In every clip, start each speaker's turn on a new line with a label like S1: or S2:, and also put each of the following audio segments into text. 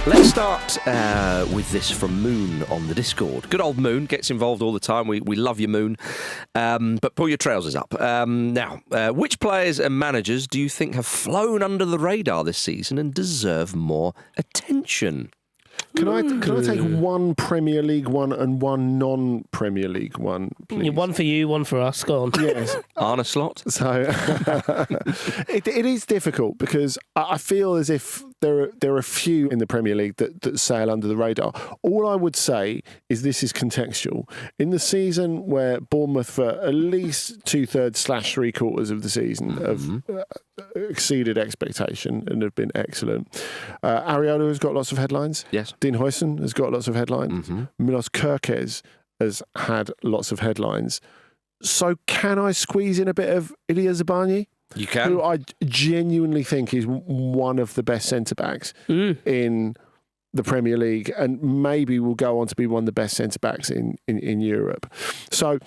S1: Let's start with this from Moon on the Discord. Good old Moon gets involved all the time. We love you, Moon. But pull your trousers up. Now, which players and managers do you think have flown under the radar this season and deserve more attention?
S2: Can I take one Premier League one and one non-Premier League one, please?
S3: One for you, one for us. Go on.
S2: Yes.
S1: Arne Slot?
S2: So it is difficult because I feel as if there are a few in the Premier League that sail under the radar. All I would say is this is contextual. In the season where Bournemouth, for at least 2/3/3/4 of the season, have exceeded expectation and have been excellent. Areola has got lots of headlines.
S1: Yes.
S2: Dean Huijsen has got lots of headlines. Milos Kerkez has had lots of headlines. So can I squeeze in a bit of Ilya Zabarnyi?
S1: You can.
S2: Who I genuinely think is one of the best centre-backs in the Premier League and maybe will go on to be one of the best centre-backs in Europe. So,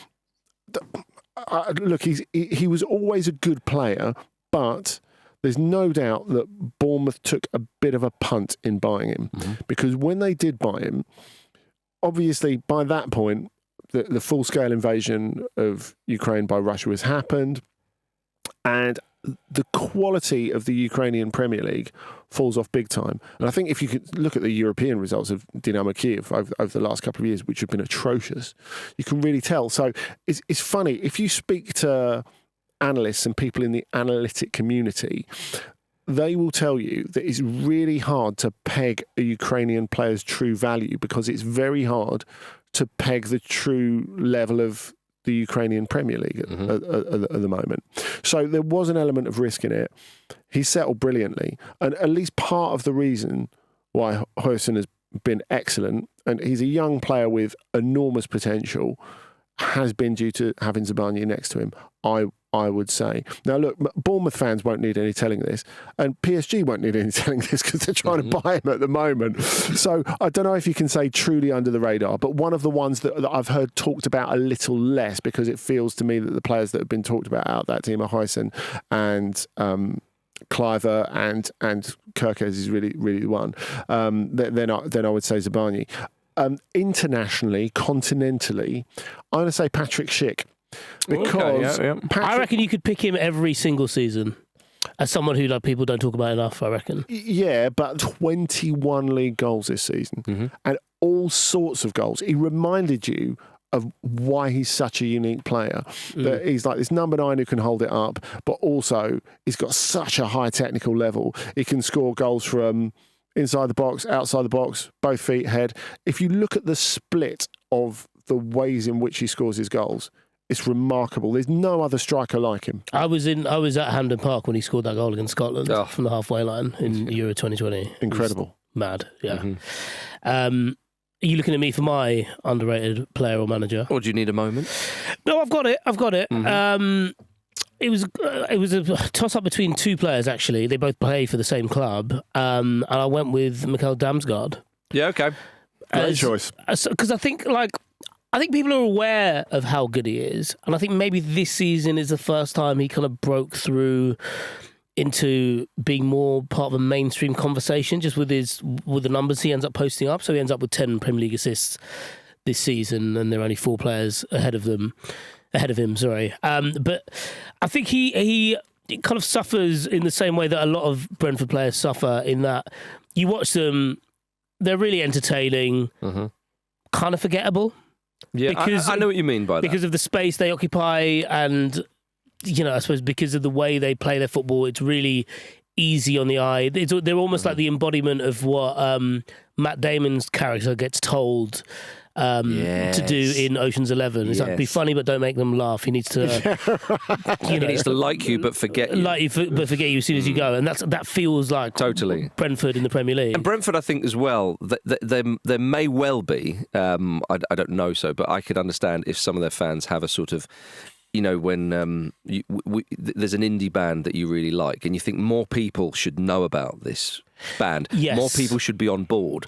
S2: look, he was always a good player, but there's no doubt that Bournemouth took a bit of a punt in buying him because when they did buy him, obviously by that point, the full-scale invasion of Ukraine by Russia has happened and the quality of the Ukrainian Premier League falls off big time. And I think if you could look at the European results of Dynamo Kiev over the last couple of years, which have been atrocious, you can really tell. So it's funny, if you speak to analysts and people in the analytic community, they will tell you that it's really hard to peg a Ukrainian player's true value because it's very hard to peg the true level of the Ukrainian Premier League at the moment. So there was an element of risk in it. He settled brilliantly. And at least part of the reason why Huijsen has been excellent, and he's a young player with enormous potential, has been due to having Zabarnyi next to him, I would say. Now, look, Bournemouth fans won't need any telling this, and PSG won't need any telling this because they're trying to buy him at the moment. So I don't know if you can say truly under the radar, but one of the ones that I've heard talked about a little less because it feels to me that the players that have been talked about out of that team are Huijsen and Cliver and Kerkez is really the one. Then I would say Zabarnyi. Internationally, continentally, I'm going to say Patrick Schick. Because
S3: I reckon you could pick him every single season as someone who people don't talk about enough, I reckon.
S2: Yeah, but 21 league goals this season and all sorts of goals. He reminded you of why he's such a unique player. That he's like this number 9 who can hold it up, but also he's got such a high technical level. He can score goals from inside the box, outside the box, both feet, head. If you look at the split of the ways in which he scores his goals, it's remarkable. There's no other striker like him.
S3: I was at Hampden Park when he scored that goal against Scotland from the halfway line in Euro 2020.
S2: Incredible.
S3: Mad, yeah. Are you looking at me for my underrated player or manager?
S1: Or do you need a moment?
S3: No, I've got it. It was a toss-up between two players, actually. They both play for the same club. And I went with Mikael Damsgaard.
S1: Yeah, okay.
S2: Great choice.
S3: Because I think people are aware of how good he is. And I think maybe this season is the first time he kind of broke through into being more part of a mainstream conversation just with the numbers he ends up posting up. So he ends up with 10 Premier League assists this season and there are only 4 players ahead of him. But I think he kind of suffers in the same way that a lot of Brentford players suffer, in that you watch them, they're really entertaining, kind of forgettable.
S1: Yeah, because I know what you mean by that.
S3: Because of the space they occupy and, I suppose because of the way they play their football, it's really easy on the eye. They're almost like the embodiment of what Matt Damon's character gets told to do in Ocean's 11. It's like, be funny but don't make them laugh. He needs to
S1: he needs to like you but forget you.
S3: But forget you as soon as you go. And that feels like
S1: totally
S3: Brentford in the Premier League.
S1: And Brentford, I think as well, there may well be, I don't know so, but I could understand if some of their fans have a sort of, when there's an indie band that you really like and you think more people should know about this band, more people should be on board.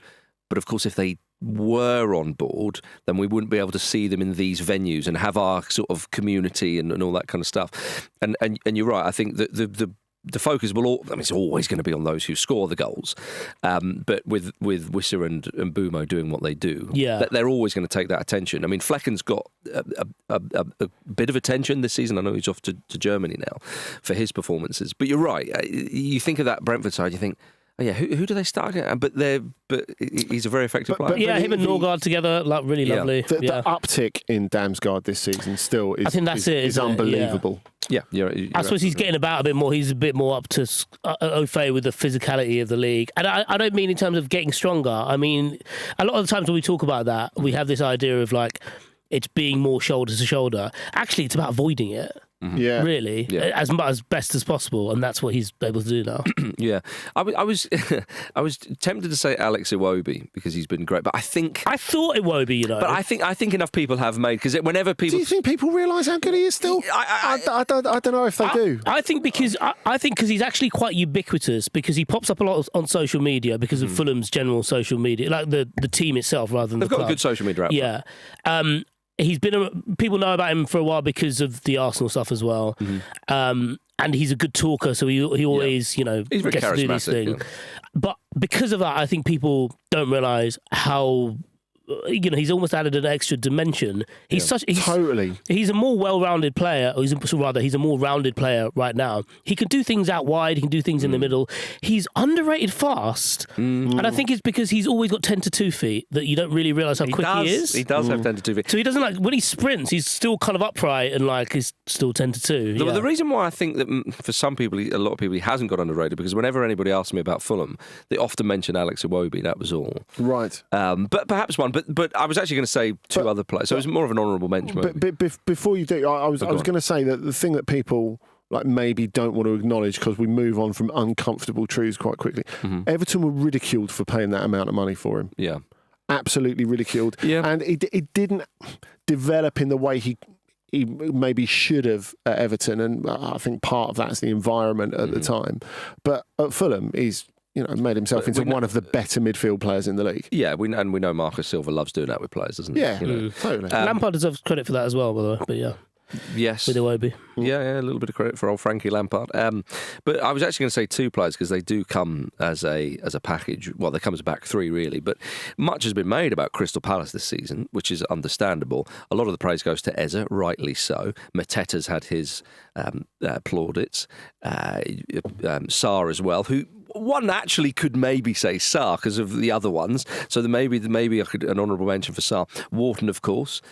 S1: But of course, if they were on board, then we wouldn't be able to see them in these venues and have our sort of community and all that kind of stuff. And you're right. I think that the focus it's always going to be on those who score the goals. But with Wissa and Mbumo doing what they do, they're always going to take that attention. I mean, Flecken's got a bit of attention this season. I know he's off to Germany now for his performances. But you're right. You think of that Brentford side, you think, oh, yeah, who do they start against? But he's a very effective player.
S3: Him and Norgard together, like really lovely.
S2: The uptick in Damsgaard this season still is.
S3: I think is
S2: unbelievable.
S1: Yeah,
S3: I suppose he's getting about a bit more. He's a bit more up to au fait with the physicality of the league. And I don't mean in terms of getting stronger. I mean, a lot of the times when we talk about that, we have this idea of like it's being more shoulder to shoulder. Actually, it's about avoiding it.
S2: Yeah,
S3: really, as best as possible, and that's what he's able to do now.
S1: Yeah, I was I was tempted to say Alex Iwobi because he's been great, but I thought
S3: Iwobi, you know.
S1: But I think enough people have made, because whenever people,
S2: do you think people realise how good he is still? I don't know if they do.
S3: I think because he's actually quite ubiquitous, because he pops up a lot on social media because of Fulham's general social media, like the team itself rather than
S1: they've
S3: the
S1: got
S3: club.
S1: a good social media output.
S3: Yeah. He's been people know about him for a while because of the Arsenal stuff as well, and he's a good talker, so he always
S1: he's very
S3: gets to do these things. Yeah. But because of that, I think people don't realise how he's almost added an extra dimension. He's a more well-rounded player, or he's a more rounded player right now. He can do things out wide, he can do things in the middle. He's underrated fast, and I think it's because he's always got 10 to 2 feet that you don't really realise how quick he is.
S1: He does have 10 to 2 feet.
S3: So he doesn't, when he sprints, he's still kind of upright and he's still 10 to 2.
S1: The reason why I think that for some people, a lot of people, he hasn't got underrated, because whenever anybody asks me about Fulham, they often mention Alex Iwobi. That was all.
S2: Right.
S1: But perhaps one. But I was actually going to say two other players, so it was more of an honourable mention.
S2: But before you do, I was going to say that the thing that people maybe don't want to acknowledge, because we move on from uncomfortable truths quite quickly. Everton were ridiculed for paying that amount of money for him.
S1: Yeah,
S2: absolutely ridiculed.
S1: Yeah,
S2: and it didn't develop in the way he maybe should have at Everton, and I think part of that's the environment at the time. But at Fulham, he's made himself into one of the better midfield players in the league.
S1: Yeah, we know Marcus Silva loves doing that with players, doesn't he?
S2: Yeah, totally.
S3: Lampard deserves credit for that as well, by the way. But yeah.
S1: Yes.
S3: With Iwobi.
S1: Yeah, a little bit of credit for old Frankie Lampard. But I was actually going to say two players, because they do come as a package. Well, they come as a back three, really. But much has been made about Crystal Palace this season, which is understandable. A lot of the praise goes to Eze, rightly so. Mateta's had his plaudits. Sarr as well, who... One actually could maybe say Sarr because of the other ones. So maybe I could an honourable mention for Sarr. Wharton, of course,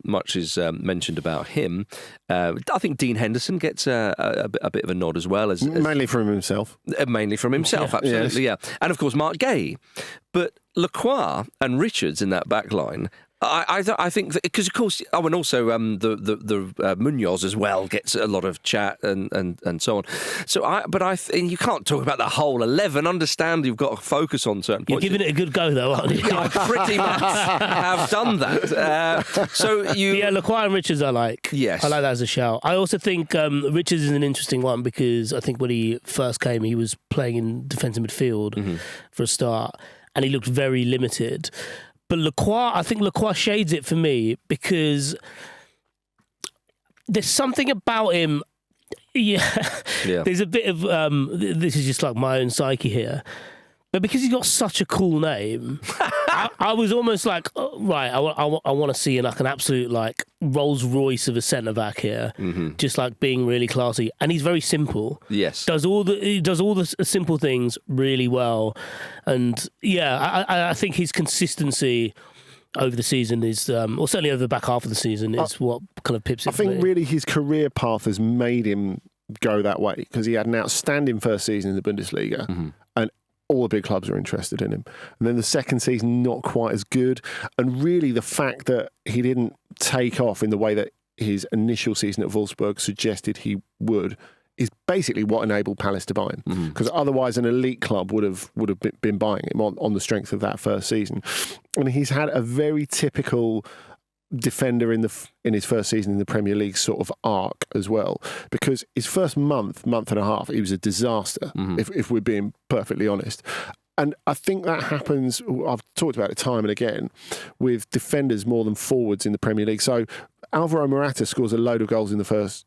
S1: much is mentioned about him. I think Dean Henderson gets a bit of a nod as well. As
S2: mainly from himself.
S1: Mainly from himself, absolutely, yes. Yeah. And of course, Mark Gay. But Lacroix and Richards in that back line, I think because of course, and also the Munoz as well gets a lot of chat and so on. So you can't talk about the whole 11. Understand you've got to focus on certain points.
S3: You're giving it a good go though, aren't you?
S1: I pretty much have done that.
S3: Lacroix and Richards I like.
S1: Yes,
S3: I like that as a shout. I also think Richards is an interesting one, because I think when he first came, he was playing in defensive midfield for a start, and he looked very limited. But I think Lacroix shades it for me, because there's something about him. Yeah. There's a bit of this is just like my own psyche here, but because he's got such a cool name, I was almost like, oh, right, I want to see an absolute Rolls Royce of a centre back here, just being really classy, and he's very simple.
S1: Yes,
S3: he does all the simple things really well, and I think his consistency over the season is, or certainly over the back half of the season, is what kind of pips it.
S2: I think really his career path has made him go that way, because he had an outstanding first season in the Bundesliga, and all the big clubs are interested in him. And then the second season, not quite as good. And really the fact that he didn't take off in the way that his initial season at Wolfsburg suggested he would is basically what enabled Palace to buy him. Because otherwise an elite club would have been buying him on the strength of that first season. And he's had a very typical defender in his first season in the Premier League sort of arc as well, because his first month and a half, he was a disaster, if we're being perfectly honest. And I think that happens, I've talked about it time and again, with defenders more than forwards in the Premier League. So Alvaro Morata scores a load of goals in the first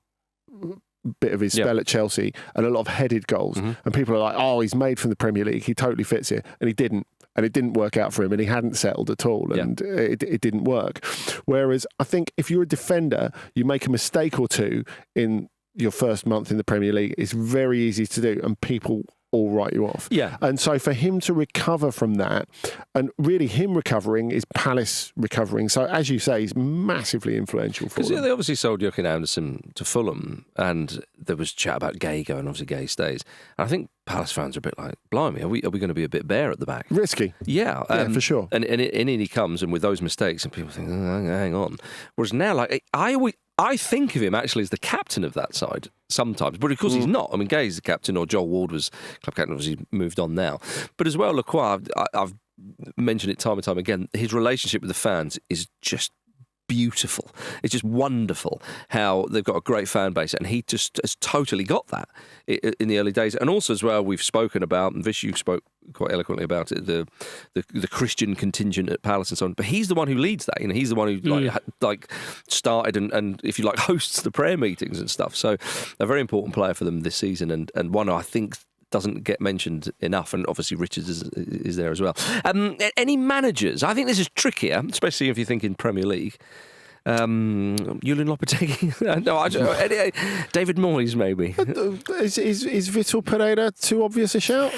S2: bit of his spell at Chelsea and a lot of headed goals. And people are like, oh, he's made from the Premier League. He totally fits here. And he didn't. And it didn't work out for him, and he hadn't settled at all, and it didn't work. Whereas I think if you're a defender, you make a mistake or two in your first month in the Premier League, it's very easy to do, and people all write you off.
S1: Yeah.
S2: And so for him to recover from that, and really him recovering is Palace recovering. So as you say, he's massively influential for them.
S1: Because they obviously sold Joachim Anderson to Fulham, and there was chat about Gay going, obviously Gay stays. And I think Palace fans are a bit like, blimey, are we going to be a bit bare at the back?
S2: Risky.
S1: Yeah,
S2: for sure.
S1: And in he comes, and with those mistakes, and people think, oh, hang on. Whereas now, like, I think of him actually as the captain of that side sometimes, but of course he's not. I mean, Gay's the captain, or Joel Ward was club captain, obviously moved on now. But as well, Lacroix, I've mentioned it time and time again, his relationship with the fans is just beautiful. It's just wonderful how they've got a great fan base, and he just has totally got that in the early days. And also as well, we've spoken about, and Vish, you spoke quite eloquently about it, the Christian contingent at Palace and so on. But he's the one who leads that. You know, he's the one who like started and if you like hosts the prayer meetings and stuff. So a very important player for them this season, and one I think doesn't get mentioned enough, and obviously Richards is there as well. Any managers? I think this is trickier, especially if you think in Premier League. Julian Lopetegui? No, David Moyes maybe.
S2: Is Vitor Pereira too obvious a shout?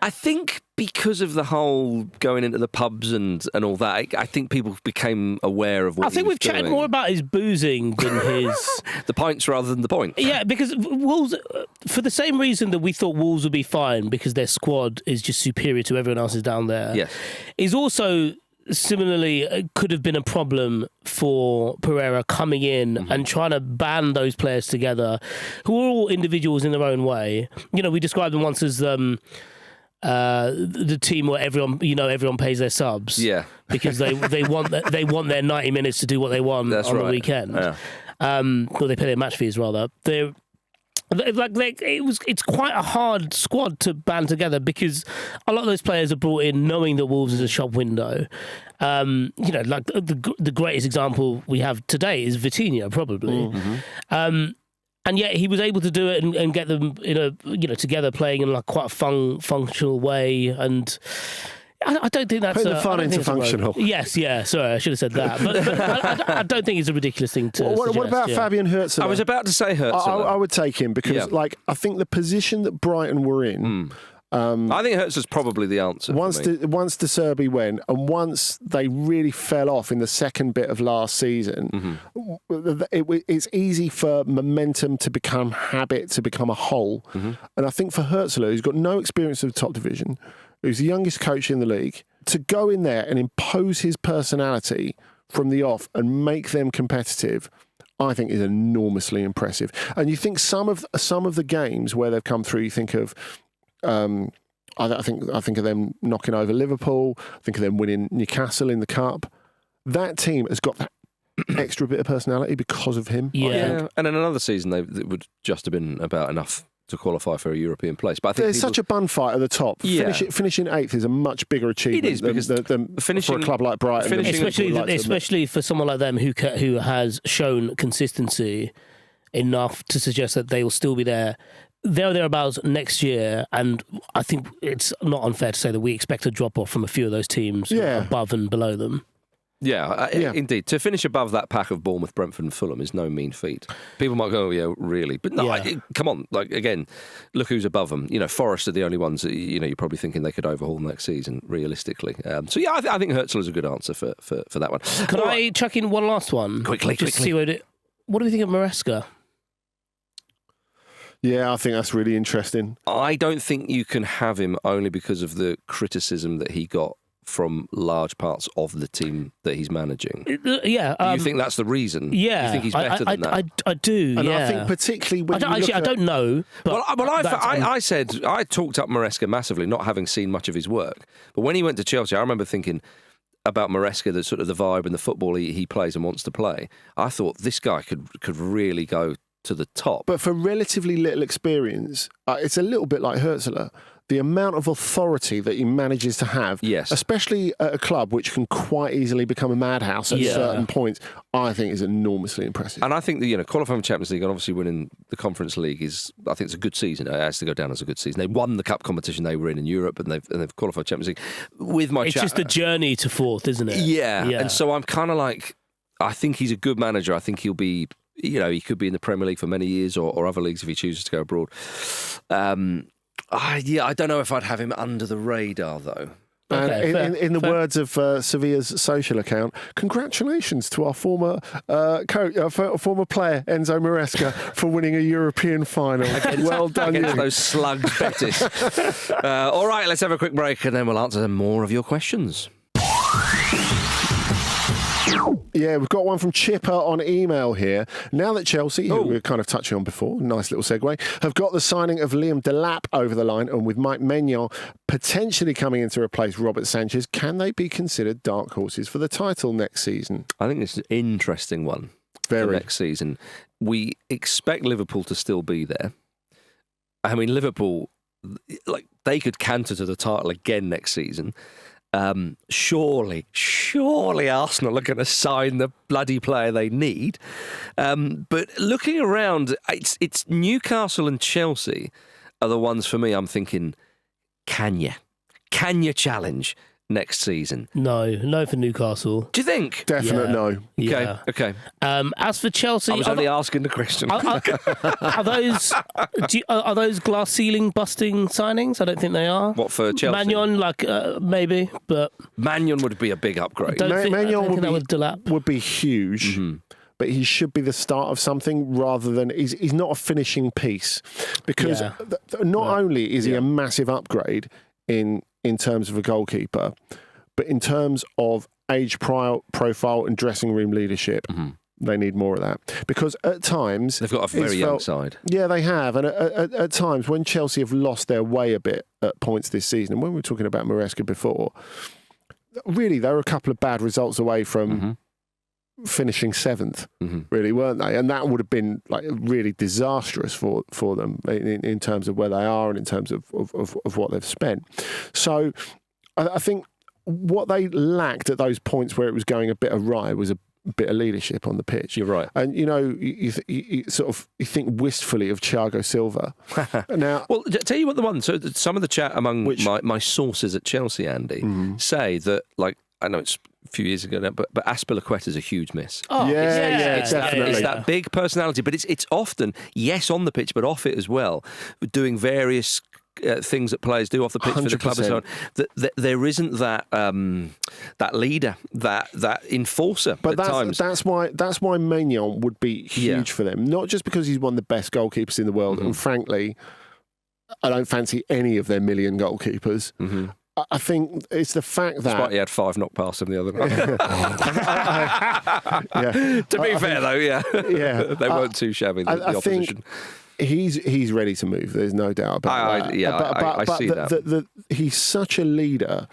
S1: I think because of the whole going into the pubs and all that, I think people became aware of what
S3: I think we've chatted more about his boozing than his...
S1: the pints rather than the point.
S3: Yeah, because Wolves, for the same reason that we thought Wolves would be fine because their squad is just superior to everyone else's down there,
S1: yes,
S3: is also... Similarly, could have been a problem for Pereira coming in and trying to band those players together, who are all individuals in their own way. You know, we described them once as the team where everyone pays their subs, because they want their 90 minutes to do what they want on the weekend. Yeah. Or they pay their match fees rather. It's quite a hard squad to band together because a lot of those players are brought in knowing that Wolves is a shop window. Like the greatest example we have today is Vitinha, probably. And yet he was able to do it and get them together playing in like quite a functional way. And I don't think that's...
S2: Putting the fun into functional.
S3: Yes, yeah, sorry, I should have said that. But I don't think it's a ridiculous thing to
S2: What
S3: suggest,
S2: about Fabian Hurtzer?
S1: I was about to say Hurtzer.
S2: I would take him because, I think the position that Brighton were in...
S1: I think Hurtzer's probably the answer.
S2: Once De Serbi went, and once they really fell off in the second bit of last season, it's easy for momentum to become habit, to become a whole. And I think for Hurtzer, who's got no experience of the top division, who's the youngest coach in the league, to go in there and impose his personality from the off and make them competitive, I think is enormously impressive. And you think some of the games where they've come through, you think of, I think of them knocking over Liverpool. I think of them winning Newcastle in the Cup. That team has got that extra bit of personality because of him.
S1: Yeah, and in another season it would just have been about enough to qualify for a European place. But I think
S2: there's such a bun fight at the top. Yeah. Finishing 8th is a much bigger achievement.
S1: It is, because
S2: for a club like Brighton,
S3: especially for someone like them who has shown consistency enough to suggest that they will still be there. Thereabouts next year, and I think it's not unfair to say that we expect a drop off from a few of those teams above and below them.
S1: Yeah, indeed. To finish above that pack of Bournemouth, Brentford and Fulham is no mean feat. People might go, oh, yeah, really? But no, come on. Like, again, look who's above them. You know, Forest are the only ones that, you're probably thinking they could overhaul next season, realistically. I think Hurtzler is a good answer for that one.
S3: Can I chuck in one last one?
S1: Quickly.
S3: See what do we think of Maresca?
S2: Yeah, I think that's really interesting.
S1: I don't think you can have him only because of the criticism that he got from large parts of the team that he's managing.
S3: Yeah.
S1: You think that's the reason?
S3: Yeah.
S1: You think he's better than that?
S3: I do,
S2: and I think particularly when
S3: I don't know. But
S1: I said, I talked up Maresca massively, not having seen much of his work. But when he went to Chelsea, I remember thinking about Maresca, the sort of the vibe and the football he plays and wants to play. I thought this guy could really go to the top.
S2: But for relatively little experience, it's a little bit like Hurtzler. the amount of authority that he manages to have,
S1: Yes.
S2: especially at a club which can quite easily become a madhouse at certain points, I think is enormously impressive.
S1: And I think that, qualifying for Champions League and obviously winning the Conference League I think it's a good season. It has to go down as a good season. They won the cup competition they were in Europe, and they've qualified Champions League.
S3: It's just a journey to fourth, isn't it?
S1: Yeah. And so I'm kind of like, I think he's a good manager. I think he'll be, he could be in the Premier League for many years or other leagues if he chooses to go abroad. I don't know if I'd have him under the radar, though.
S2: And in the words of Sevilla's social account, congratulations to our former former player, Enzo Maresca, for winning a European final. Well done,
S1: Against
S2: you.
S1: those slugs, Betis. All right, let's have a quick break and then we'll answer more of your questions.
S2: Yeah, we've got one from Chipper on email here. Now that Chelsea, who we were kind of touching on before, nice little segue, have got the signing of Liam Delap over the line, and with Mike Maignan potentially coming in to replace Robert Sanchez, can they be considered dark horses for the title next season?
S1: I think it's an interesting one for next season. We expect Liverpool to still be there. I mean, Liverpool, they could canter to the title again next season. Surely Arsenal are going to sign the bloody player they need. But looking around, it's Newcastle and Chelsea are the ones for me. I'm thinking, can you challenge next season?
S3: No for Newcastle.
S1: Do you think?
S2: Definite no.
S3: Yeah.
S1: Okay.
S3: As for Chelsea,
S1: I was only asking the question.
S3: Are those glass ceiling busting signings? I don't think they are.
S1: What, for Chelsea?
S3: Maignan, maybe, but
S1: Maignan would be a big upgrade.
S2: Maignan would be huge. Mm-hmm. But he should be the start of something rather than he's not a finishing piece, because not only is he a massive upgrade in terms of a goalkeeper, but in terms of age profile and dressing room leadership, they need more of that. Because at times
S1: they've got a very young side.
S2: Yeah, they have. And at times when Chelsea have lost their way a bit at points this season, and when we were talking about Maresca before, really they were a couple of bad results away from finishing seventh, really, weren't they? And that would have been really disastrous for them in terms of where they are and in terms of what they've spent. So I think what they lacked at those points where it was going a bit awry was a bit of leadership on the pitch. You're
S1: right.
S2: And you think wistfully of Thiago Silva. Now,
S1: well, tell you what, so some of the chat among my sources at Chelsea, Andy, say that, I know it's a few years ago now, but Azpilicueta is a huge miss.
S3: Oh,
S2: it's definitely.
S1: It's that big personality, but it's often, yes, on the pitch, but off it as well, doing various things that players do off the pitch 100%. For the club and so on. That there isn't that that leader, that enforcer.
S2: But
S1: at times.
S2: That's why Maignan would be huge for them. Not just because he's one of the best goalkeepers in the world, and frankly, I don't fancy any of their million goalkeepers. I think it's the fact that...
S1: Despite he had 5 knock past him the other night. To be fair, though, they weren't too shabby, the opposition.
S2: He's ready to move. There's no doubt about that.
S1: I see that.
S2: He's such a leader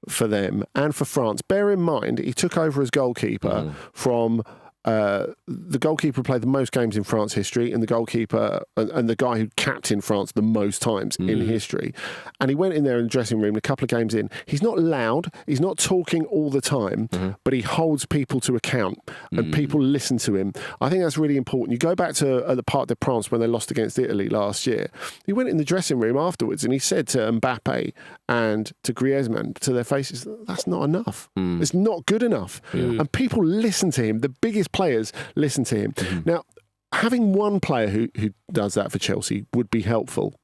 S2: for them and for France. Bear in mind, he took over as goalkeeper from... the goalkeeper played the most games in France history, and the goalkeeper and the guy who captained France the most times in history. And he went in there in the dressing room, a couple of games in. He's not loud, he's not talking all the time, but he holds people to account, and people listen to him. I think that's really important. You go back to the Parc des Princes when they lost against Italy last year. He went in the dressing room afterwards and he said to Mbappe and to Griezmann, to their faces, that's not enough. It's not good enough. And people listen to him. The biggest players listen to him. Now, having one player who does that for Chelsea would be helpful.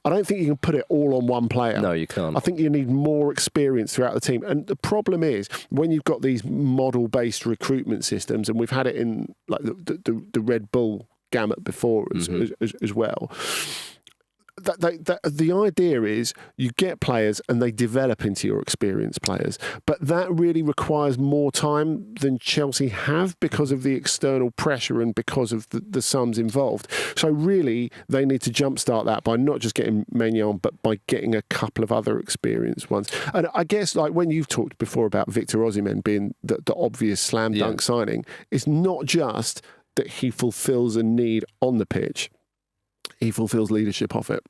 S2: I don't think you can put it all on one player.
S1: No, you can't.
S2: I think you need more experience throughout the team. And the problem is, when you've got these model-based recruitment systems, and we've had it in the Red Bull gamut before as well, the idea is you get players and they develop into your experienced players, but that really requires more time than Chelsea have because of the external pressure and because of the sums involved. So really they need to jumpstart that by not just getting Maignan, but by getting a couple of other experienced ones. And I guess when you've talked before about Victor Osimhen being the obvious slam dunk signing, it's not just that he fulfills a need on the pitch, he fulfills leadership off it.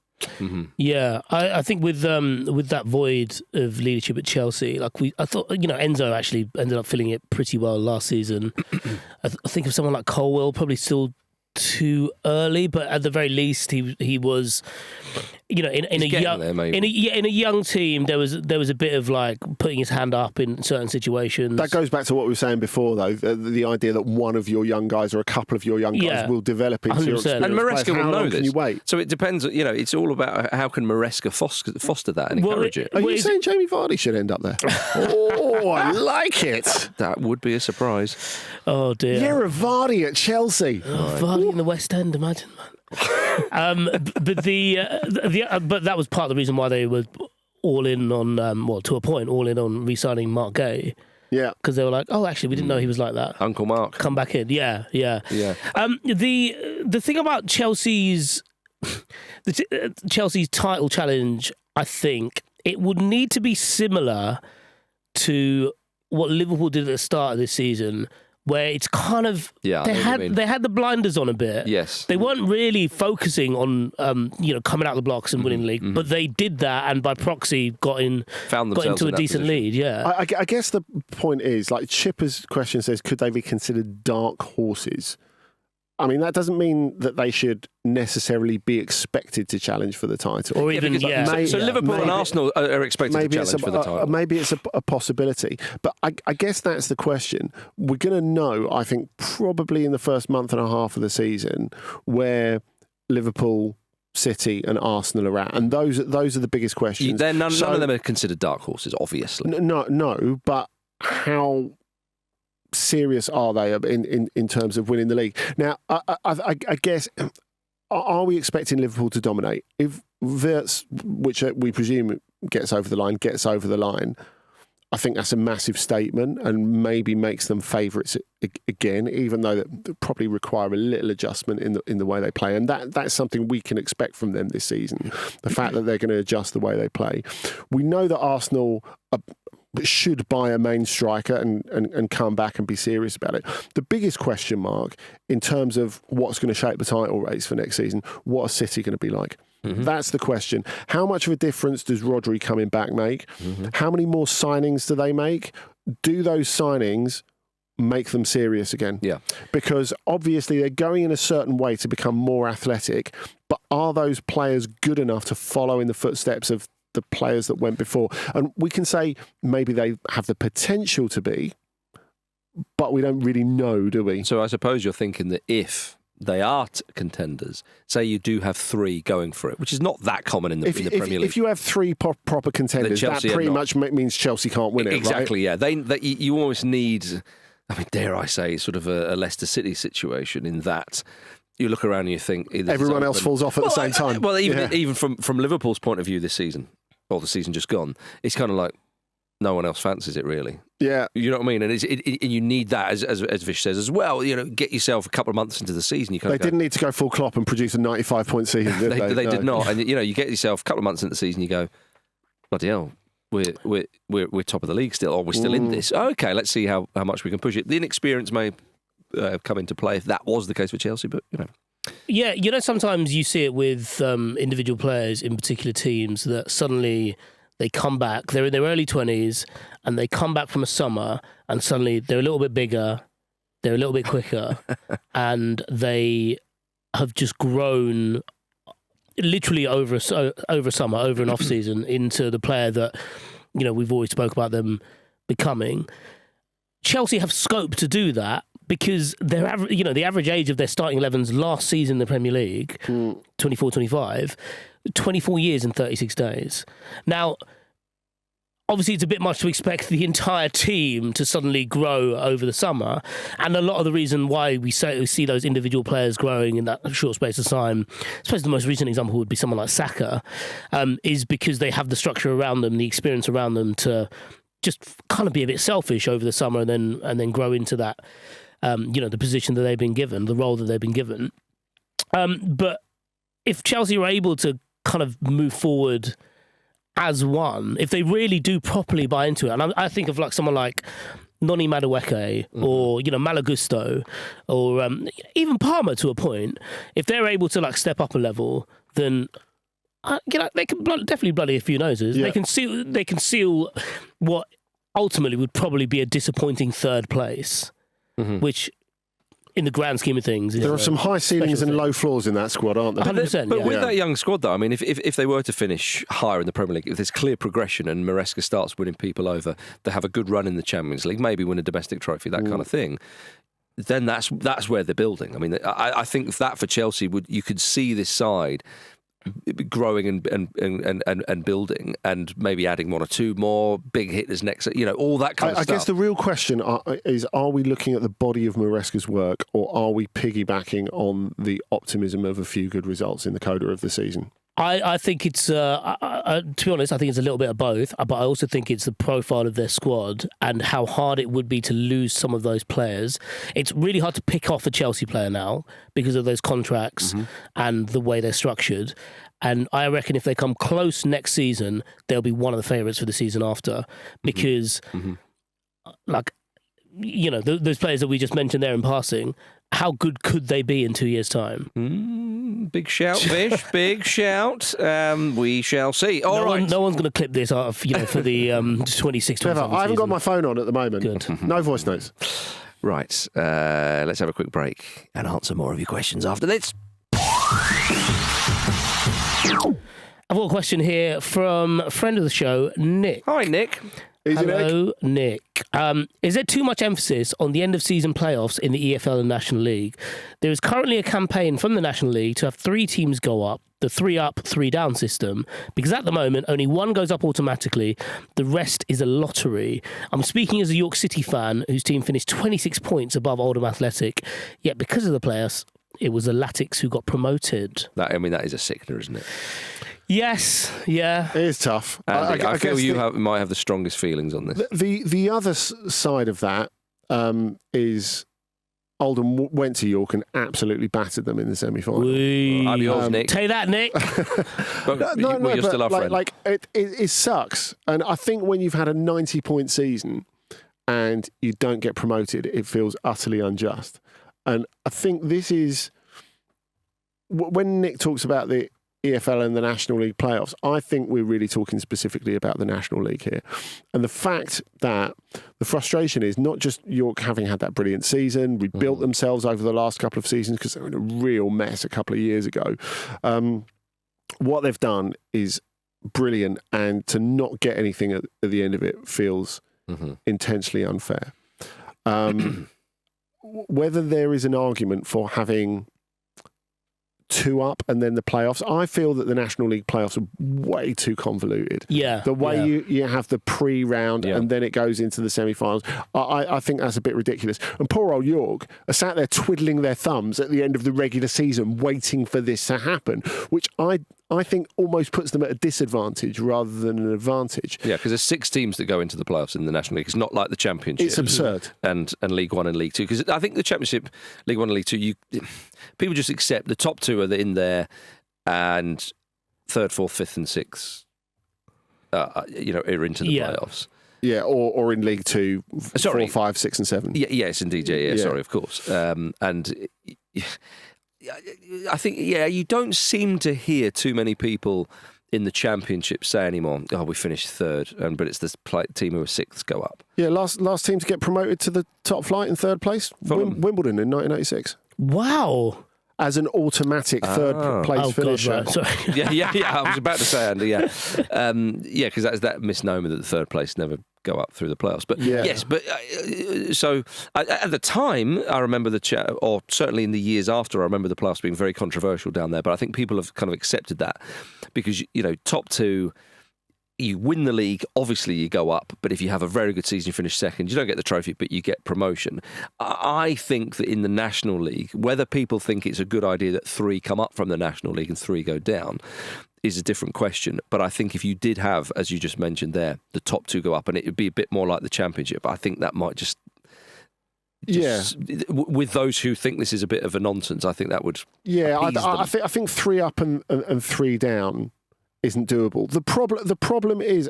S3: Yeah, I think with that void of leadership at Chelsea, I thought Enzo actually ended up filling it pretty well last season. I think of someone like Colwell, probably still too early, but at the very least he was, in a young team there was a bit of like putting his hand up in certain situations.
S2: That goes back to what we were saying before, though, the idea that one of your young guys or a couple of your young guys will develop into your experienced
S1: and Maresca
S2: players.
S1: will know this.
S2: Can you wait?
S1: So it depends. It's all about how can Maresca foster that and encourage it.
S2: Are you saying Jamie Vardy should end up there? Oh, I like it.
S1: That would be a surprise.
S3: Oh dear.
S2: Yeah, Vardy at Chelsea.
S3: Oh, Vardy in the West End, imagine, man. But but that was part of the reason why they were all in on, to a point, all in on re-signing Mark Gay.
S2: Yeah,
S3: because they were like, oh, actually, we didn't know he was like that.
S1: Uncle Mark,
S3: come back in. Yeah. The thing about Chelsea's title challenge, I think it would need to be similar to what Liverpool did at the start of this season, where it's kind of they had the blinders on a bit.
S1: Yes,
S3: they weren't really focusing on coming out of the blocks and winning the league, but they did that, and by proxy got into a decent lead. Yeah,
S2: I guess the point is, like Chipper's question says, could they be considered dark horses? I mean, that doesn't mean that they should necessarily be expected to challenge for the title.
S3: Or even,
S1: So Liverpool and Arsenal are expected to challenge for the title.
S2: Maybe it's a possibility. But I guess that's the question. We're going to know, I think, probably in the first month and a half of the season where Liverpool, City and Arsenal are at. And those are the biggest questions.
S1: None of them are considered dark horses, obviously.
S2: No, but how serious are they in terms of winning the league? Now, I guess, are we expecting Liverpool to dominate? If Wirtz, which we presume gets over the line, I think that's a massive statement and maybe makes them favourites again, even though that probably require a little adjustment in the way they play. And that's something we can expect from them this season, the fact that they're going to adjust the way they play. We know that Arsenal should buy a main striker and come back and be serious about it. The biggest question mark in terms of what's going to shape the title race for next season, what are City going to be like? Mm-hmm. That's the question. How much of a difference does Rodri coming back make? Mm-hmm. How many more signings do they make? Do those signings make them serious again?
S1: Yeah.
S2: Because obviously they're going in a certain way to become more athletic, but are those players good enough to follow in the footsteps of the players that went before? And we can say maybe they have the potential to be, but we don't really know, do we?
S1: So I suppose you're thinking that if they are contenders, say you do have three going for it, which is not that common in the Premier League.
S2: If you have three proper contenders, that pretty much means Chelsea can't win it,
S1: exactly,
S2: right?
S1: Yeah. You almost need, I mean, dare I say, sort of a Leicester City situation in that you look around and you think
S2: everyone else falls off at the same time.
S1: Well, even from Liverpool's point of view this season, or the season just gone, it's kind of like no one else fancies it really.
S2: Yeah,
S1: you know what I mean. And and you need that, as Vish says as well. Get yourself a couple of months into the season. They
S2: didn't need to go full Klopp and produce a 95-point season. Did they?
S1: They did not. And you get yourself a couple of months into the season. You go, bloody hell, we're top of the league still, or we're still in this. Okay, let's see how much we can push it. The inexperience may come into play if that was the case for Chelsea, but
S3: Yeah, sometimes you see it with individual players in particular teams that suddenly they come back, they're in their early 20s, and they come back from a summer, and suddenly they're a little bit bigger, they're a little bit quicker, and they have just grown literally over a summer, over an off-season, into the player that, we've always spoke about them becoming. Chelsea have scope to do that, because the average age of their starting 11s last season in the Premier League, 24-25, 24 years and 36 days. Now, obviously it's a bit much to expect the entire team to suddenly grow over the summer, and a lot of the reason why we see those individual players growing in that short space of time, I suppose the most recent example would be someone like Saka, is because they have the structure around them, the experience around them to just kind of be a bit selfish over the summer and then grow into that, the position that they've been given, the role that they've been given. But if Chelsea are able to kind of move forward as one, if they really do properly buy into it, and I think of like someone like Noni Madueke or Malagusto or even Palmer to a point, if they're able to like step up a level, then They can definitely bloody a few noses.
S2: Yeah.
S3: They can seal what ultimately would probably be a disappointing third place, which, in the grand scheme of things,
S2: There are some high ceilings and
S3: thing.
S2: low floors in that squad, aren't there?
S3: 100%.
S1: But
S3: yeah.
S1: with that young squad, though, I mean, if they were to finish higher in the Premier League, if there's clear progression and Maresca starts winning people over, they have a good run in the Champions League, maybe win a domestic trophy, that kind of thing, then that's where they're building. I mean, I think that for Chelsea, you could see this side growing and building, and maybe adding one or two more big hitters next, all that kind of
S2: I
S1: stuff.
S2: guess the real question is, are we looking at the body of Maresca's work, or are we piggybacking on the optimism of a few good results in the coda of the season?
S3: I think it's, to be honest, I think it's a little bit of both, but I also think it's the profile of their squad and how hard it would be to lose some of those players. It's really hard to pick off a Chelsea player now because of those contracts and the way they're structured. And I reckon if they come close next season, they'll be one of the favourites for the season after, because, those players that we just mentioned there in passing, how good could they be in 2 years' time?
S1: Big shout, Vish. Big shout. We shall see. All right.
S3: No one's going to clip this out, for the 26, 27
S2: I haven't got my phone on at the moment.
S3: Good.
S2: No voice notes.
S1: Right. Let's have a quick break and answer more of your questions after this.
S3: I've got a question here from a friend of the show, Nick.
S1: Hi, Nick.
S3: Hello, Nick. Is there too much emphasis on the end-of-season playoffs in the EFL and National League? There is currently a campaign from the National League to have 3 teams go up, the 3 up, 3 down system, because at the moment only one goes up automatically, the rest is a lottery. I'm speaking as a York City fan whose team finished 26 points above Oldham Athletic, yet because of the playoffs, it was the Latics who got promoted.
S1: That is a sickener, isn't it?
S3: Yes, yeah.
S2: It is tough.
S1: Andy, I feel you might have the strongest feelings on this.
S2: The other side of that is Oldham went to York and absolutely battered them in the semi-final.
S1: I'm yours, Nick.
S3: Take that, Nick.
S1: You're still our friend.
S2: It sucks. And I think when you've had a 90-point season and you don't get promoted, it feels utterly unjust. And I think this is... When Nick talks about the EFL and the National League playoffs, I think we're really talking specifically about the National League here. And the fact that the frustration is not just York having had that brilliant season, rebuilt themselves over the last couple of seasons because they were in a real mess a couple of years ago. What they've done is brilliant, and to not get anything at the end of it feels intensely unfair. Whether there is an argument for having 2 up and then the playoffs, I feel that the National League playoffs are way too convoluted.
S3: Yeah.
S2: The way you have the pre-round and then it goes into the semi-finals, I think that's a bit ridiculous. And poor old York are sat there twiddling their thumbs at the end of the regular season waiting for this to happen, which I think almost puts them at a disadvantage rather than an advantage.
S1: Yeah, because there's 6 teams that go into the playoffs in the National League. It's not like the Championship.
S2: It's absurd.
S1: And League One and League Two. Because I think the Championship, League One and League Two, people just accept the top 2 are in there, and 3rd, 4th, 5th and 6th are into the playoffs.
S2: Yeah, or in League Two, 4, 5, 6 and 7.
S1: Yeah, yes, indeed. Yeah. Sorry, of course. And I think, you don't seem to hear too many people in the Championship say anymore, we finished 3rd, but it's this team who are 6th go up.
S2: Yeah, last team to get promoted to the top flight in 3rd place, Wimbledon in 1986.
S3: Wow.
S2: As an automatic 3rd place finisher.
S3: God, right. Sorry.
S1: Yeah. I was about to say, Andy. Yeah, because that's that misnomer that the 3rd place never go up through the playoffs. But yes, but so at the time, I remember or certainly in the years after, I remember the playoffs being very controversial down there. But I think people have kind of accepted that because top 2. You win the league, obviously you go up, but if you have a very good season, you finish 2nd, you don't get the trophy, but you get promotion. I think that in the National League, whether people think it's a good idea that 3 come up from the National League and 3 go down is a different question. But I think if you did have, as you just mentioned there, the top 2 go up, and it would be a bit more like the Championship, I think that might just with those who think this is a bit of a nonsense, I think that would
S2: I think 3 up and 3 down isn't doable. The problem is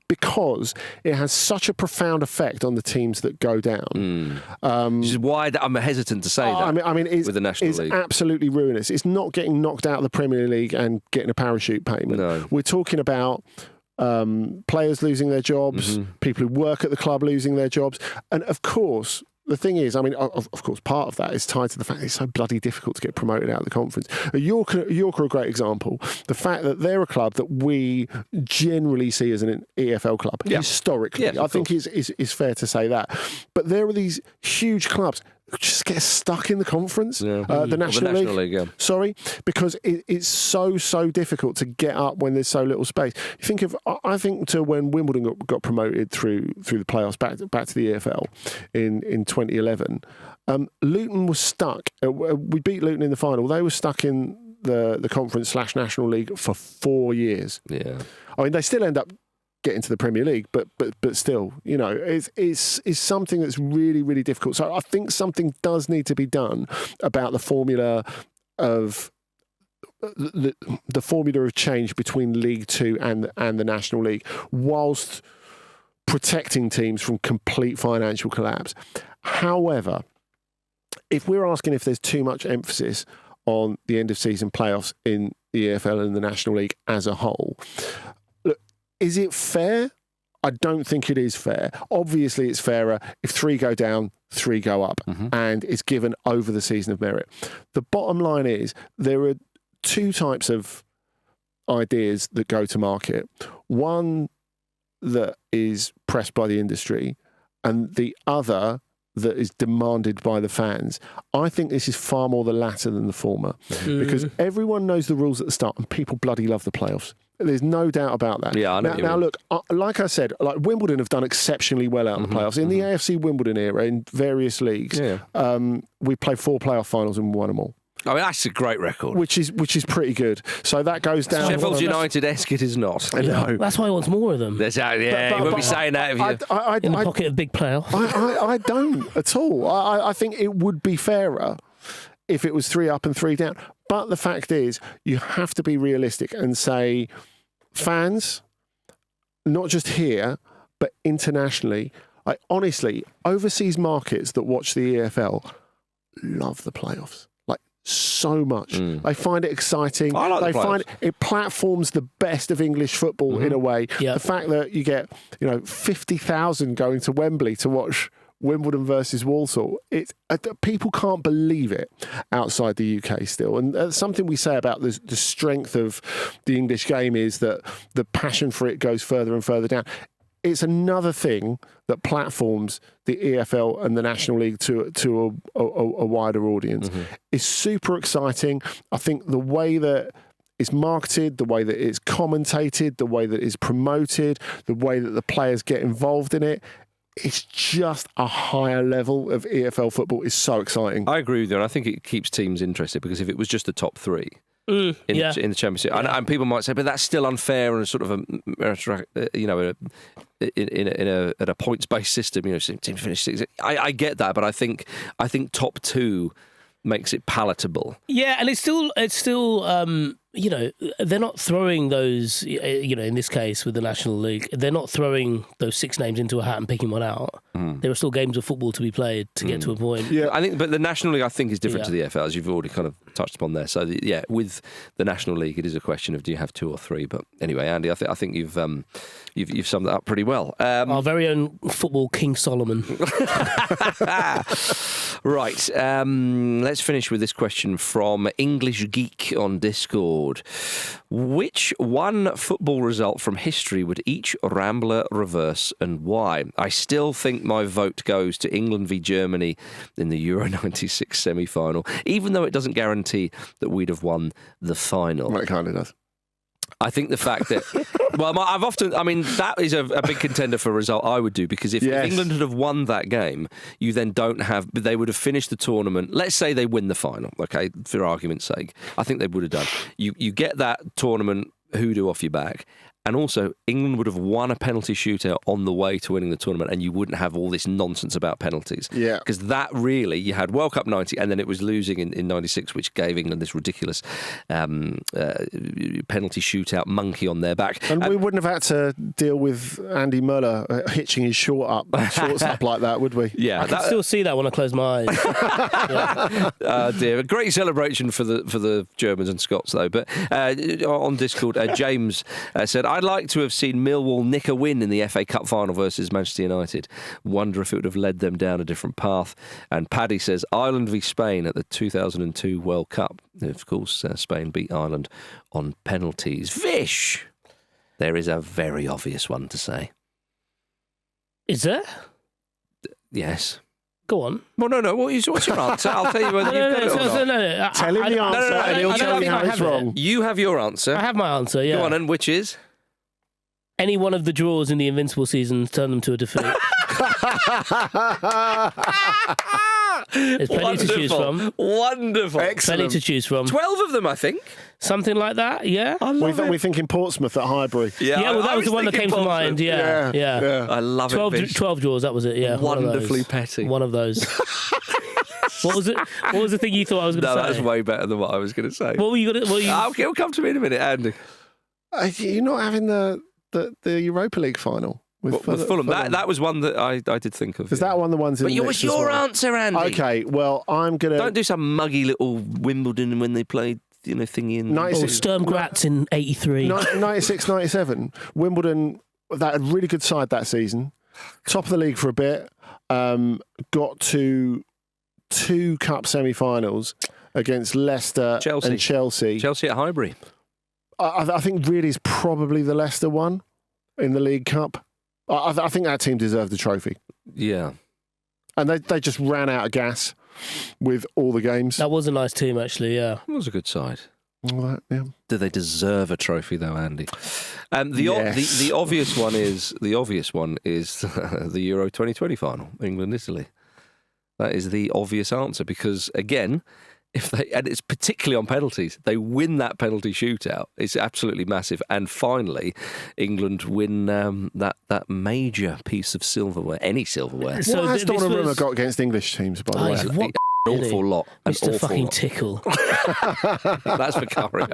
S2: because it has such a profound effect on the teams that go down.
S1: Which is why I'm hesitant to say that.
S2: I mean,
S1: with the National League,
S2: it's absolutely ruinous. It's not getting knocked out of the Premier League and getting a parachute payment.
S1: No.
S2: We're talking about players losing their jobs, people who work at the club losing their jobs, and of course. The thing is, I mean, of course, part of that is tied to the fact that it's so bloody difficult to get promoted out of the conference. York are a great example. The fact that they're a club that we generally see as an EFL club, historically.
S1: Yeah,
S2: I think is fair to say that. But there are these huge clubs who just get stuck in the conference, the National League. Sorry, because it's so difficult to get up when there's so little space. I think to when Wimbledon got promoted through the playoffs back to the EFL in 2011, Luton was stuck. We beat Luton in the final. They were stuck in the conference / National League for 4 years.
S1: Yeah,
S2: I mean they still end up getting to the Premier League, but still, you know, it's something that's really, really difficult. So I think something does need to be done about the formula of the formula of change between League Two and the National League, whilst protecting teams from complete financial collapse. However, if we're asking if there's too much emphasis on the end of season playoffs in the EFL and the National League as a whole, is it fair? I don't think it is fair. Obviously, it's fairer if 3 go down, 3 go up, and it's given over the season of merit. The bottom line is there are 2 types of ideas that go to market. One that is pressed by the industry, and the other that is demanded by the fans. I think this is far more the latter than the former, because everyone knows the rules at the start, and people bloody love the playoffs. There's no doubt about that.
S1: Yeah, I know.
S2: Now look, like I said, like Wimbledon have done exceptionally well out in the playoffs. In the AFC Wimbledon era, in various leagues, we played 4 playoff finals and won them all.
S1: I mean, that's a great record.
S2: Which is pretty good. So that goes down.
S1: Sheffield United-esque it is not.
S2: No.
S3: That's why he wants more of them.
S1: But you won't be saying that if you...
S3: In the pocket of big playoffs.
S2: I don't at all. I think it would be fairer if it was 3 up and 3 down. But the fact is, you have to be realistic and say, fans, not just here, but internationally, honestly, overseas markets that watch the EFL love the playoffs. So much. They find it exciting.
S1: I like
S2: they
S1: the
S2: find it platforms the best of English football in a way.
S3: Yep.
S2: The fact that you get 50,000 going to Wembley to watch Wimbledon versus Walsall, people can't believe it outside the UK still. And something we say about the strength of the English game is that the passion for it goes further and further down. It's another thing that platforms the EFL and the National League to a wider audience. It's super exciting. I think the way that it's marketed, the way that it's commentated, the way that it's promoted, the way that the players get involved in it, it's just a higher level of EFL football. It's so exciting.
S1: I agree with you, and I think it keeps teams interested, because if it was just the top 3... in the Championship, and people might say, but that's still unfair and sort of at a points-based system. Team finish 6. I get that, but I think top 2 makes it palatable.
S3: Yeah, and it's still they're not throwing those, in this case with the National League, they're not throwing those 6 names into a hat and picking one out. There are still games of football to be played to get to a point.
S2: Yeah,
S1: I think, but the National League, I think, is different to the EFL, as you've already kind of touched upon there. So, with the National League, it is a question of do you have 2 or 3? But anyway, Andy, I think you've summed that up pretty well.
S3: Our very own football King Solomon.
S1: Right, let's finish with this question from English Geek on Discord. Which one football result from history would each Rambler reverse, and why? I still think my vote goes to England v Germany in the Euro 96 semi-final, even though it doesn't guarantee that we'd have won the final.
S2: Well, it kind of does.
S1: I think the fact that, that is a big contender for a result I would do, because if England had have won that game, you then they would have finished the tournament. Let's say they win the final, okay, for argument's sake. I think they would have done. You get that tournament hoodoo off your back, And also, England would have won a penalty shootout on the way to winning the tournament, and you wouldn't have all this nonsense about penalties.
S2: Yeah.
S1: Because that really, you had World Cup 90, and then it was losing in 96, which gave England this ridiculous penalty shootout monkey on their back.
S2: And we wouldn't have had to deal with Andy Muller hitching his shorts up like that, would we?
S1: Yeah,
S3: I can still see that when I close my eyes.
S1: Dear, a great celebration for the Germans and Scots though. But on Discord, James said, "I'd like to have seen Millwall nick a win in the FA Cup final versus Manchester United. Wonder if it would have led them down a different path." And Paddy says, "Ireland v Spain at the 2002 World Cup." Of course, Spain beat Ireland on penalties. Vish, there is a very obvious one to say.
S3: Is there?
S1: Yes.
S3: Go on.
S1: Well, no. What's your answer? I'll tell you whether you've got it or not.
S3: No.
S2: Tell him the answer and he'll tell you how it's wrong.
S1: You have your answer.
S3: I have my answer, yeah.
S1: Go on, and which is?
S3: Any one of the draws in the Invincible season turn them to a defeat. There's plenty to choose from.
S1: Wonderful.
S3: Plenty to choose from.
S1: 12 of them, I think.
S3: Something like that, yeah.
S2: We're thinking Portsmouth at Highbury.
S3: Yeah, well, that was the one that came to mind. Yeah.
S1: I love
S3: 12,
S1: it.
S3: 12 draws, that was it, yeah.
S1: Wonderfully petty.
S3: One of those. What was it? What was the thing you thought I was going to say?
S1: No, that's way better than what I was going to say.
S3: What were you going to...
S1: It'll come to me in a minute, Andy.
S2: You're not having the Europa League final with
S1: Fulham. That was one that I did think of.
S2: Is that one of the ones in
S1: But
S2: the
S1: it
S2: mix
S1: was
S2: as
S1: your
S2: well?
S1: answer, Andy.
S2: Okay, well, I'm going to...
S1: Don't do some muggy little Wimbledon when they played, thingy in...
S2: 96
S3: Sturm Graz in 83.
S2: 96, 97. Wimbledon, that had a really good side that season. Top of the league for a bit. Got to 2 cup semi-finals against Leicester and Chelsea.
S1: Chelsea at Highbury.
S2: I think really is probably the Leicester one in the League Cup. I think that team deserved the trophy.
S1: Yeah.
S2: And they just ran out of gas with all the games.
S3: That was a nice team, actually, yeah.
S1: It was a good side.
S2: All that, yeah.
S1: Do they deserve a trophy though, Andy?
S2: Yes.
S1: The obvious one is the Euro 2020 final, England-Italy. That is the obvious answer because again, and it's particularly on penalties, they win that penalty shootout. It's absolutely massive. And finally, England win that major piece of silverware, any silverware.
S2: So what has Donnarumma got against English teams, by the way?
S3: What
S1: An awful lot.
S3: Mr. fucking Tickle.
S1: That's Vicario.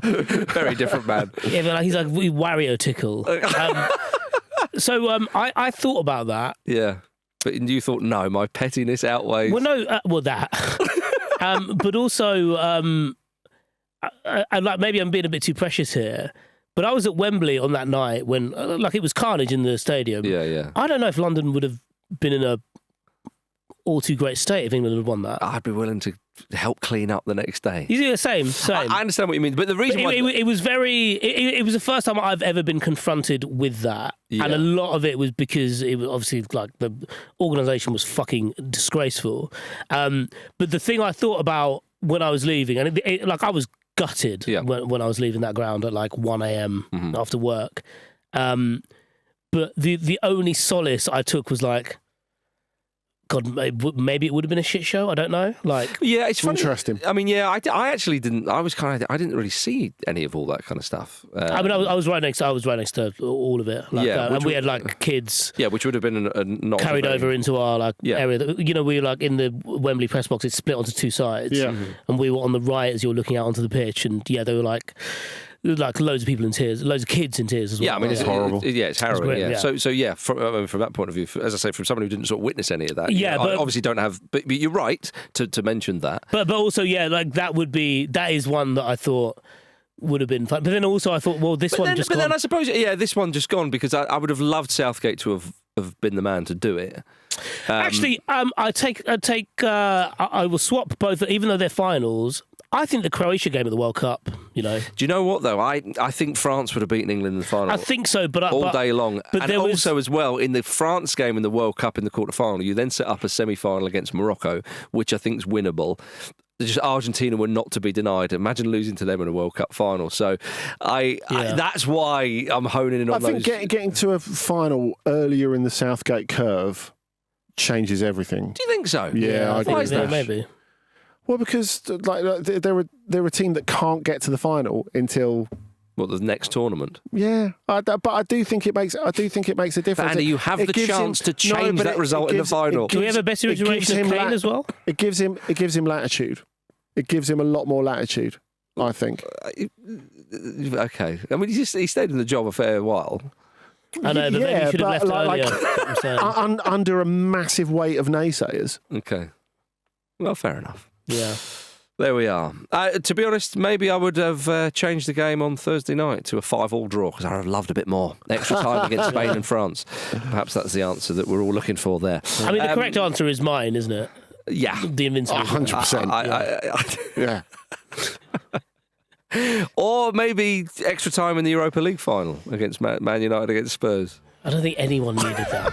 S1: Very different man.
S3: Yeah, but he's like Wario Tickle. I thought about that.
S1: Yeah. But you thought, no, my pettiness outweighs...
S3: Well, no, that. But also, maybe I'm being a bit too precious here, but I was at Wembley on that night when, it was carnage in the stadium.
S1: Yeah.
S3: I don't know if London would have been in a all too great state if England had won that.
S1: I'd be willing to help clean up the next day.
S3: Yeah, same.
S1: I understand what you mean, but the reason why...
S3: It was it was the first time I've ever been confronted with that.
S1: Yeah.
S3: And a lot of it was because it was obviously the organisation was fucking disgraceful. But the thing I thought about when I was leaving, and I was gutted when I was leaving that ground at 1 a.m. After work. But the only solace I took was God, maybe it would have been a shit show. I don't know.
S1: Yeah, it's funny.
S2: Interesting.
S1: I mean, yeah, I actually didn't. I didn't really see any of all that kind of stuff.
S3: I was right next. I was right next to all of it. And we had kids.
S1: Yeah, which would have been not
S3: carried over into our area. We were in the Wembley press box. It's split onto 2 sides. Yeah, and we were on the right as you were looking out onto the pitch. And yeah, they were loads of people in tears, loads of kids in tears as well.
S1: Yeah, I mean, it's
S2: horrible.
S1: It's harrowing.
S3: Great,
S1: yeah. So from that point of view, as I say, from someone who didn't sort of witness any of that,
S3: yeah,
S1: I obviously don't have. But you're right to mention that.
S3: But also, that is one that I thought would have been fun. But then also I thought, well, this one just.
S1: But then I suppose, this one just gone because I would have loved Southgate to have been the man to do it.
S3: Actually, I will swap both, even though they're finals. I think the Croatia game of the World Cup, Do
S1: you know what, though? I think France would have beaten England in the final.
S3: I think so, but...
S1: all day long. But and also, as well, in the France game in the World Cup in the quarter-final, you then set up a semi-final against Morocco, which I think is winnable. Just Argentina were not to be denied. Imagine losing to them in a World Cup final. So that's why I'm honing in on those.
S2: I think getting to a final earlier in the Southgate curve changes everything.
S1: Do you think so?
S2: Yeah, I agree with that.
S3: Maybe.
S2: Well, because they're a team that can't get to the final until
S1: What, the next tournament?
S2: Yeah, but I do think it makes a difference.
S1: But Andy, you have the chance to change that result in the final.
S3: Do we have a better iteration of Kane as well?
S2: It gives him latitude. It gives him a lot more latitude, I think.
S1: Okay. I mean, he stayed in the job a fair while.
S3: I know, but maybe he should have left earlier.
S2: Under a massive weight of naysayers.
S1: Okay. Well, fair enough.
S3: Yeah.
S1: There we are. To be honest, maybe I would have changed the game on Thursday night to a 5-5 draw because I would have loved a bit more. Extra time against Spain and France. Perhaps that's the answer that we're all looking for there.
S3: I mean, the correct answer is mine, isn't it?
S1: Yeah.
S3: The Invincible.
S2: 100%.
S1: Yeah. Or maybe extra time in the Europa League final against Man United against Spurs.
S3: I don't think anyone needed that.